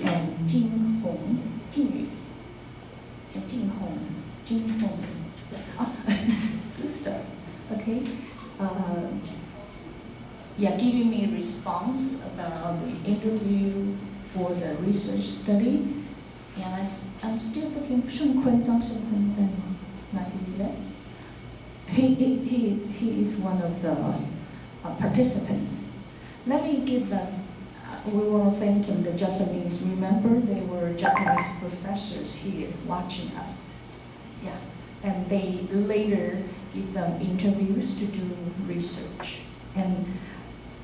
And Jin Hong, Jin Hong, Jin Hong. Good stuff. Okay. Yeah, giving me a response about the interview for the research study. And I'm still thinking, Zhang Shengkun在吗? Not here yet. He is one of the participants. Let me give them. We want to thank them, the Japanese. Remember, they were Japanese professors here watching us. Yeah, and they later give them interviews to do research. And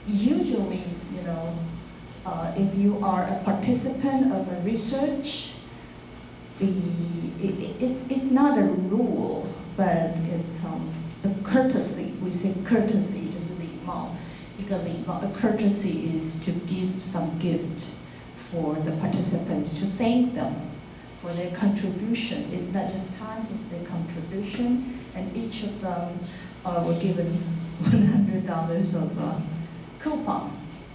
usually, if you are a participant of a research, it's not a rule, but it's a courtesy. We say courtesy, just 礼貌. A courtesy is to give some gift for the participants, to thank them for their contribution. It's not just time, it's their contribution. And each of them were given $100 of coupon,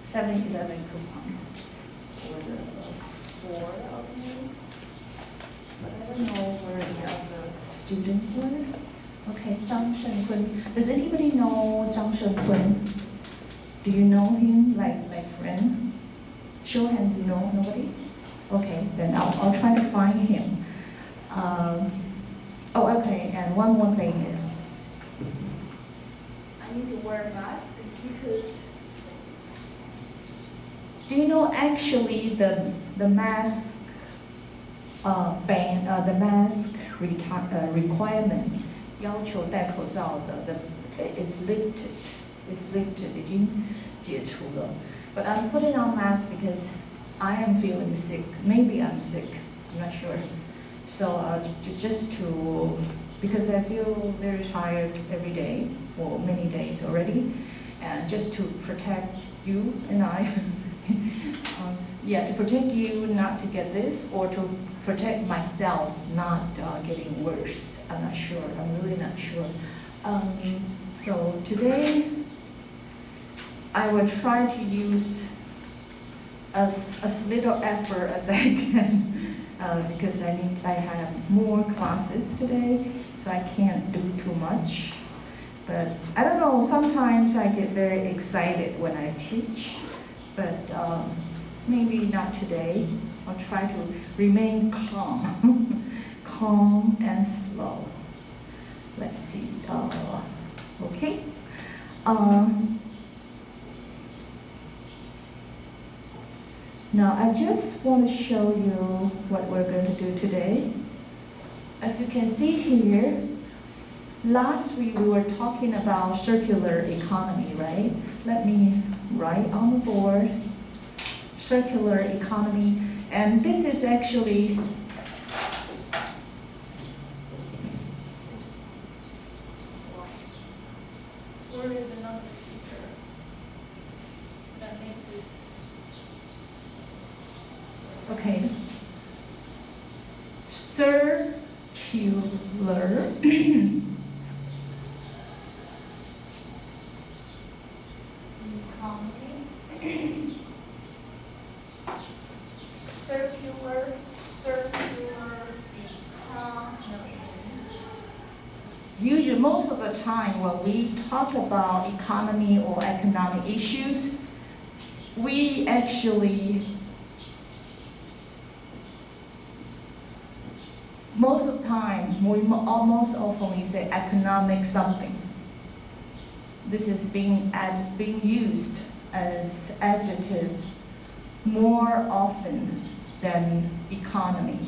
7-Eleven coupon for the 4 of you. But I don't know where the other students were. Okay, Zhang Shengkun. Does anybody know Zhang Shengkun? Do you know him, like friend? Show hands, you know, nobody? Okay, then I'll try to find him. Okay, and one more thing is, I need to wear a mask because, do you know actually the mask ban, the mask requirement, 要求戴口罩的 is lifted. It's lifted, 已经解除了. But I'm putting on mask because I am feeling sick. Maybe I'm sick, I'm not sure. So because I feel very tired every day, for many days already, and just to protect you and I, to protect you not to get this, or to protect myself not getting worse. I'm not sure, I'm really not sure. So today, I will try to use as little effort as I can because I have more classes today, so I can't do too much. But I don't know, sometimes I get very excited when I teach, but maybe not today. I'll try to remain calm, calm and slow. Let's see, okay. Now, I just want to show you what we're going to do today. As you can see here, last week we were talking about circular economy, right? Let me write on the board, circular economy. And this is actually, where is another speaker that makes this? Okay. Circular economy. Circular economy. Usually, most of the time when we talk about economy or economic issues, we actually most often we say economic something. this is being used as adjective more often than economy.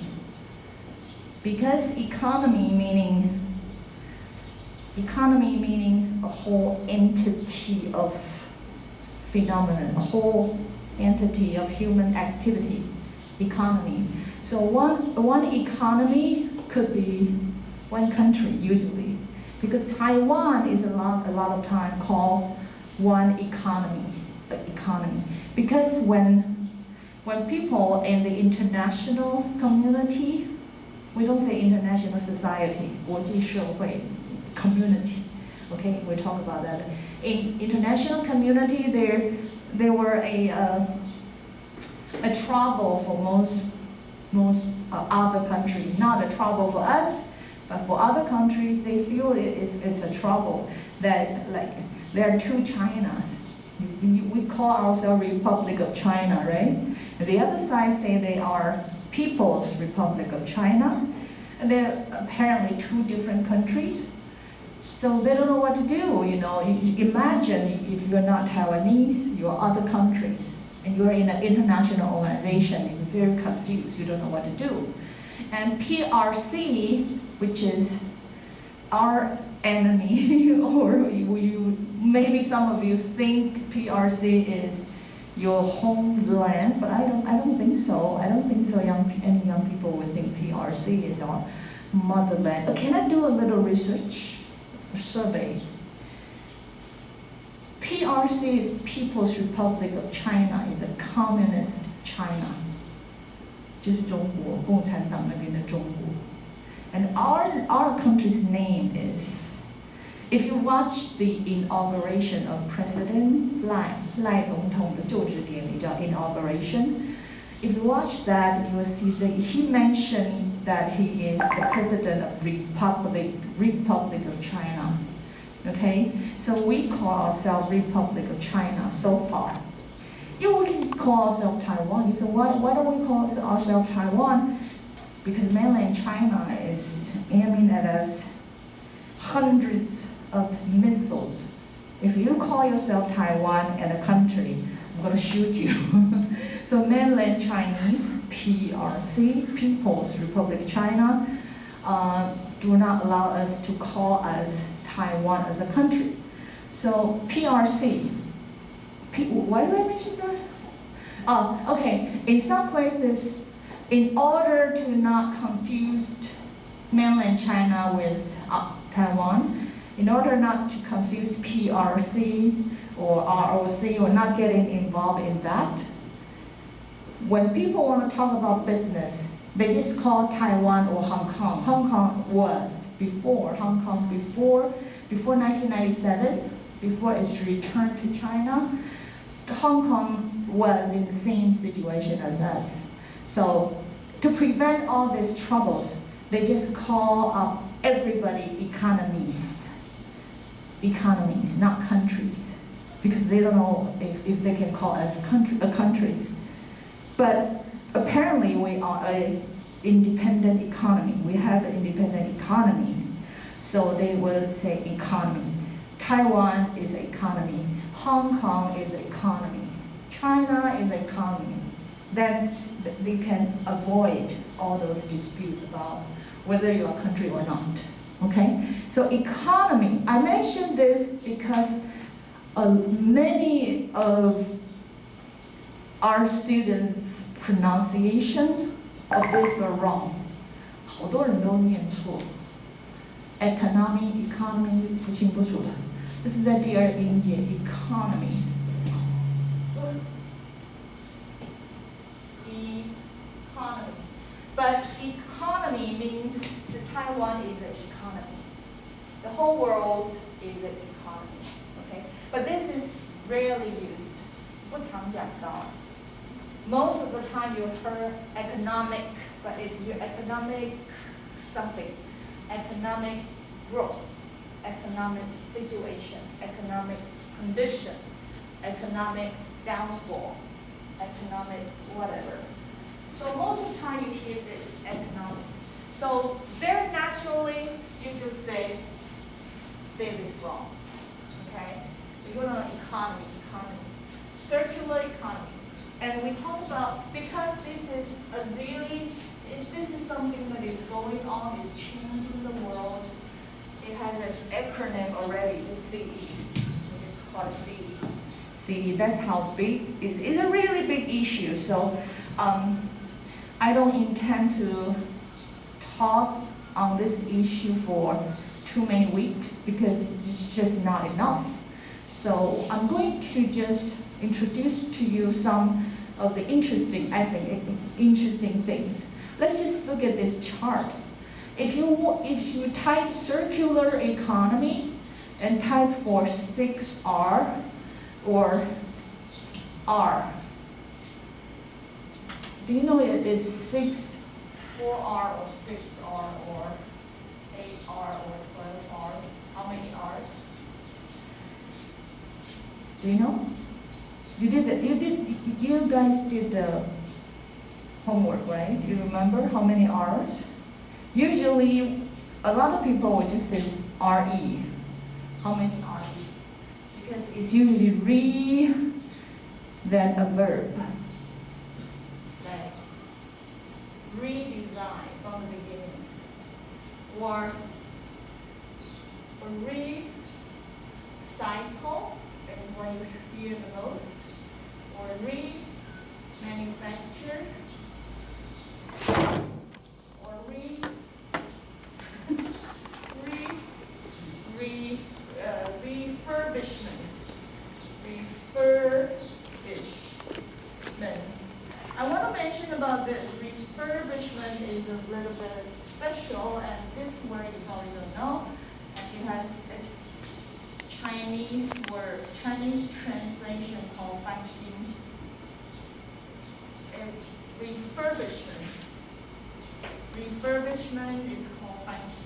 Because economy meaning a whole entity of phenomenon, a whole entity of human activity, economy. So one economy could be one country usually, because Taiwan is a lot of time called one economy. Because when people in the international community, we don't say international society, 国际社会 community, okay, we talk about that. In international community, there were a trouble for most other countries, not a trouble for us, but for other countries, they feel it's a trouble that like there are two Chinas. We call ourselves Republic of China, right? And the other side say they are People's Republic of China. And they're apparently two different countries. So they don't know what to do, you know. You imagine if you're not Taiwanese, you're other countries, and you're in an international organization, and you're very confused, you don't know what to do. And PRC, which is our enemy, or maybe some of you think PRC is your homeland, but I don't think so. I don't think so. Any young people would think PRC is our motherland. Can I do a little research survey? PRC is People's Republic of China, is a communist China. 就是中国共产党那边的中国. And our country's name is, if you watch the inauguration of President Lai 总统的就职典礼叫 inauguration, if you watch that, you will see that he mentioned that he is the president of Republic of China. Okay, so we call ourselves Republic of China so far. Yeah, we can call ourselves Taiwan. You say, why don't we call ourselves Taiwan? Because mainland China is aiming at us hundreds of missiles. If you call yourself Taiwan and a country, I'm going to shoot you. So mainland Chinese, PRC, People's Republic of China, do not allow us to call us Taiwan as a country. So PRC, why did I mention that? Okay, in some places, in order to not confuse mainland China with Taiwan, in order not to confuse PRC or ROC or not getting involved in that, when people want to talk about business, they just call Taiwan or Hong Kong. Hong Kong was before 1997, before its return to China, Hong Kong was in the same situation as us. So to prevent all these troubles, they just call up everybody economies, not countries, because they don't know if they can call us a country. But apparently we are an independent economy. We have an independent economy. So they would say economy. Taiwan is an economy. Hong Kong is an economy. China is an economy. Then they can avoid all those disputes about whether you're a country or not. Okay? So economy, I mentioned this because many of our students' pronunciation of this are wrong. 好多人都念错。Economy 不清不楚的。这是在第二音节 economy。Economy. But economy means that Taiwan is an economy. The whole world is an economy. Okay? But this is rarely used. 不常讲到。Most of the time you heard economic, but it's your economic something. Economic growth, economic situation, economic condition, economic downfall, economic whatever. So most of the time you hear this economic. So very naturally you just say this wrong. Okay? economy. Circular economy. And we talk about, because this is something that is going on, is changing the world. It has an acronym already, the CE. We just call it CE. CE, that's how big, it's a really big issue. So I don't intend to talk on this issue for too many weeks because it's just not enough. So I'm going to just introduce to you some of the interesting things. Let's just look at this chart. If you type circular economy and type for 6R or R, do you know it is 4R or 6R or 8R or 12R? How many R's? Do you know? You guys did the homework, right? You remember how many R's? Usually, a lot of people would just say RE. How many RE? Because it's usually re, then a verb. Like redesign from the beginning. Or recycle is what you hear the most. Or remanufacture. Or refurbishment. I want to mention about the refurbishment is a little bit special, and this word you probably don't know. And it has a Chinese word, Chinese translation called 翻新. Refurbishment is called 翻新.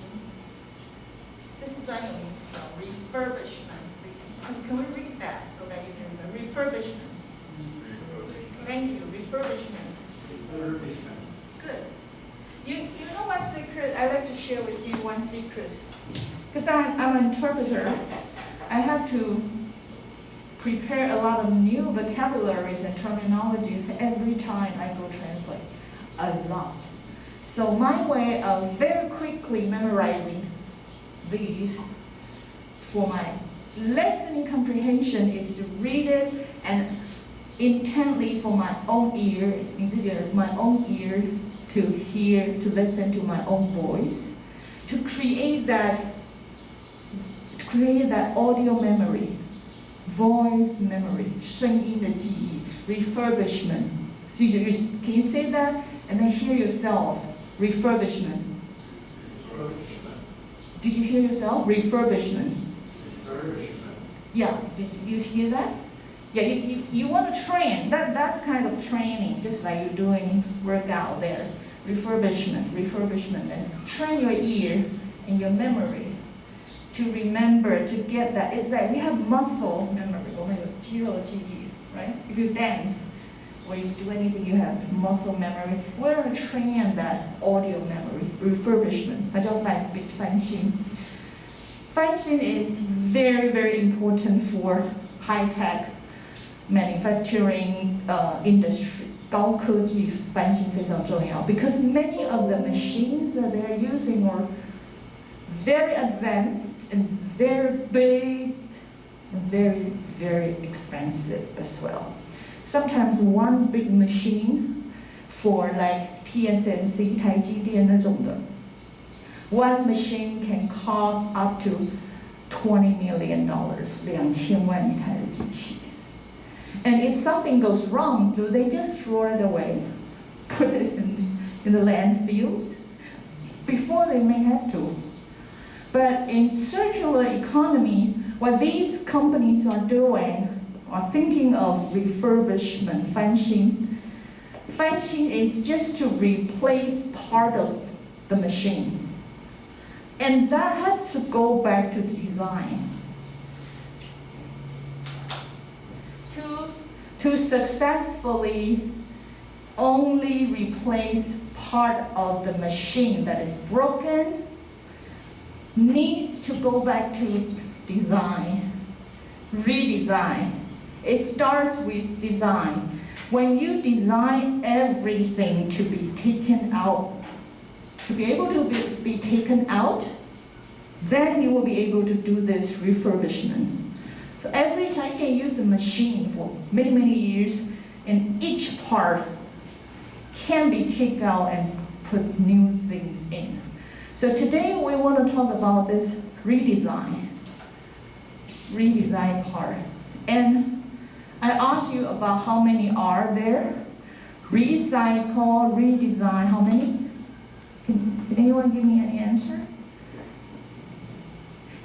这是专有名词 refurbishment. Can we read that so that you can remember? Refurbishment. Thank you. Refurbishment. Good. You know one secret? I'd like to share with you one secret. Because I'm an interpreter, I have to prepare a lot of new vocabularies and terminologies every time I go translate. A lot. So my way of very quickly memorizing these for my listening comprehension is to read it and intently for my own ear, to hear, to listen to my own voice, to create that audio memory, voice memory, 声音的记忆, refurbishment. So can you say that and then hear yourself? Refurbishment. Did you hear yourself? Refurbishment. Yeah, did you hear that? Yeah, you want to train. That's kind of training, just like you're doing workout there. Refurbishment, and train your ear and your memory to remember, to get that. It's like we have muscle memory, 我们有肌肉记忆, right? If you dance or you do anything, you have muscle memory. We're going to train that audio memory, refurbishment. 它叫翻新. 翻新 is very, very important for high-tech manufacturing industry. 高科技翻新非常重要 because many of the machines that they're using are very advanced and very big and very, very expensive as well. Sometimes one big machine for like TSMC, 台积电那种的, one machine can cost up to $20 million, 2000万一台的机器. And if something goes wrong, do they just throw it away, put it in the landfill? Before they may have to. But in circular economy, what these companies are doing are thinking of refurbishment, 翻新. 翻新 is just to replace part of the machine. And that has to go back to design. To successfully only replace part of the machine that is broken, needs to go back to design redesign. It starts with design. When you design everything to be taken out, to be able to be taken out, then you will be able to do this refurbishment. So every time you can use the machine for many, many years, and each part can be taken out and put new things in. So today we want to talk about this redesign part. And I asked you about how many are there. Recycle, redesign, how many? Can anyone give me any answer?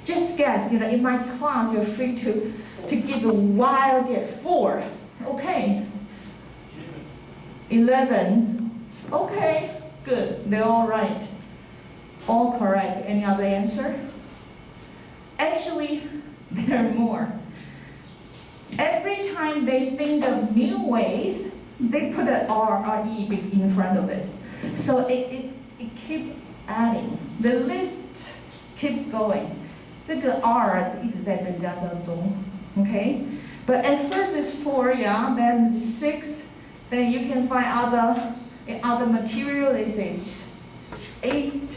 Just guess, in my class you're free to give a wild guess. 4, okay. 11, okay, good, they're all right. All correct, any other answer? Actually, there are more. Every time they think of new ways, they put an R-E in front of it. So it keeps adding. The list keep going. 这个 R 一直在增加当中 okay? But at first it's 4, yeah, then 6, then you can find other material, they say 8,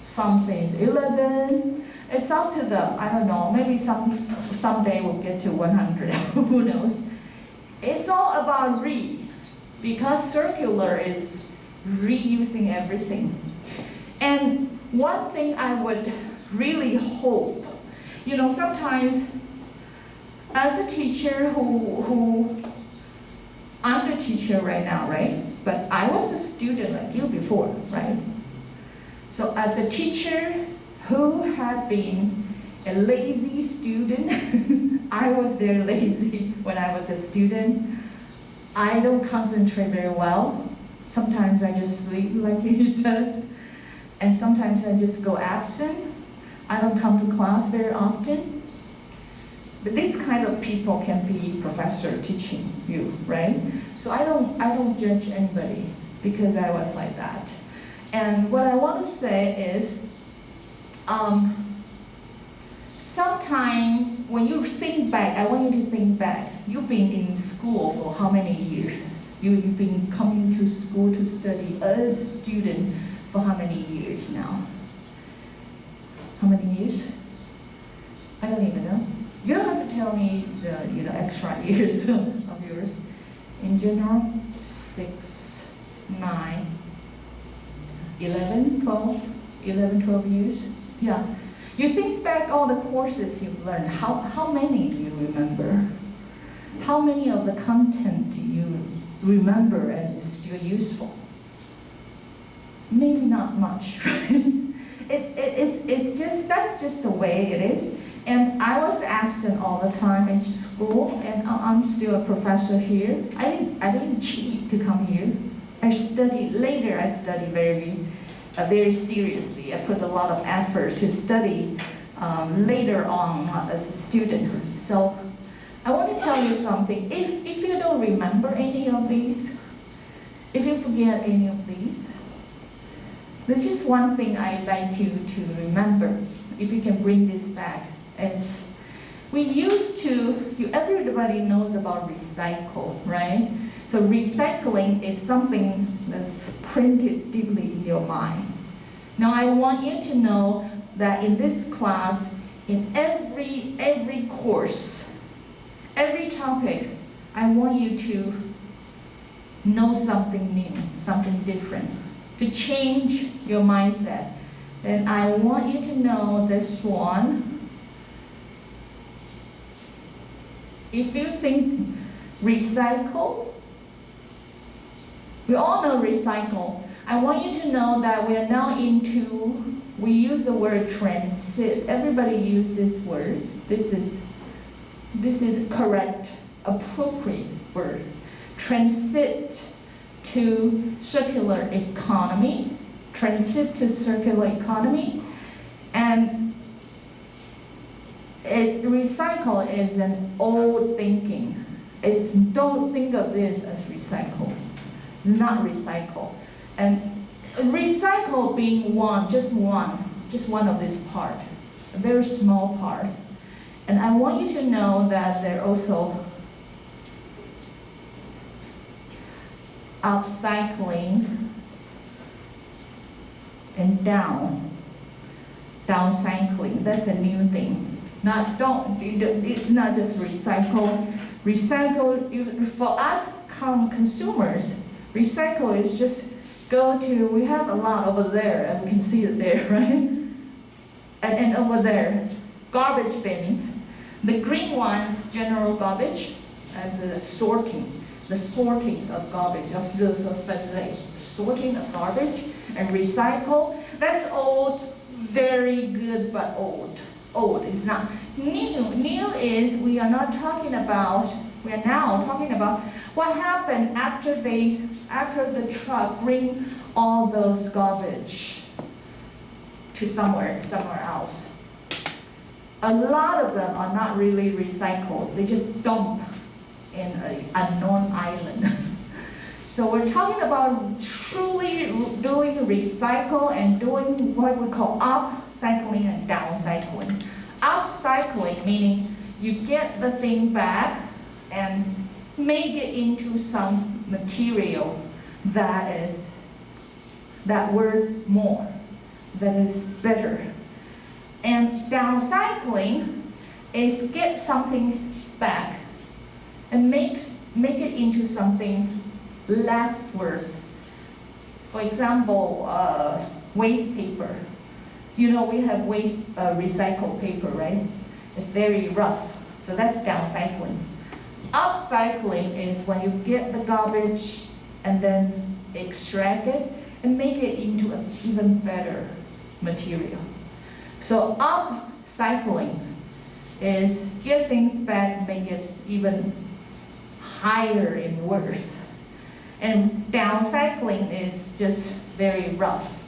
some say 11. It's up to them, I don't know, maybe someday we'll get to 100, who knows? It's all about because circular is reusing everything. And one thing I would really hope, sometimes as a teacher I'm the teacher right now, right? But I was a student like you before, right? So as a teacher who had been a lazy student, I was very lazy when I was a student. I don't concentrate very well. Sometimes I just sleep like he does. And sometimes I just go absent. I don't come to class very often. But this kind of people can be professor teaching you, right? So I don't judge anybody because I was like that. And what I want to say is, sometimes when you think back, I want you to think back. You've been in school for how many years? You've been coming to school to study as a student for how many years now? How many years? I don't even know. You don't have to tell me the extra years of yours. In general, 6, 9, 11, 12 years. Yeah. You think back all the courses you've learned. How many do you remember? How many of the content do you remember and is still useful? Maybe not much, right? That's just the way it is. And I was absent all the time in school, and I'm still a professor here. I didn't cheat to come here. I studied very seriously. I put a lot of effort to study later on as a student. So I want to tell you something. If you don't remember any of these, if you forget any of these, there's just one thing I'd like you to remember, if you can bring this back, is we used to, everybody knows about recycle, right? So recycling is something that's printed deeply in your mind. Now I want you to know that in this class, in every course, every topic, I want you to know something new, something different, to change your mindset. And I want you to know this one. If you think recycle, we all know recycle. I want you to know that we are now we use the word transit. Everybody use this word. This is correct, appropriate word. Transit to circular economy. Transit to circular economy. And recycle is an old thinking. Don't think of this as recycle. It's not recycle. And recycle being just one of this part, a very small part. And I want you to know that they're also upcycling and downcycling. That's a new thing. It's not just recycle. Recycle, for us consumers, recycle is just go to, we have a lot over there, and we can see it there, right? And over there, garbage bins. The green ones, general garbage, and the sorting of garbage, sorting of garbage and recycle. That's old, very good, but old. Old is not new. New is we are now talking about what happened after the truck bring all those garbage to somewhere else. A lot of them are not really recycled. They just dump in an unknown island. So we're talking about truly doing recycle and doing what we call upcycling and downcycling. Upcycling meaning you get the thing back and make it into some material that worth more, that is better. And downcycling is get something back and make it into something less worth. For example, waste paper. You know we have waste recycled paper, right? It's very rough, so that's downcycling. Upcycling is when you get the garbage and then extract it and make it into an even better material. So upcycling is get things back, make it even higher in worth. And downcycling is just very rough.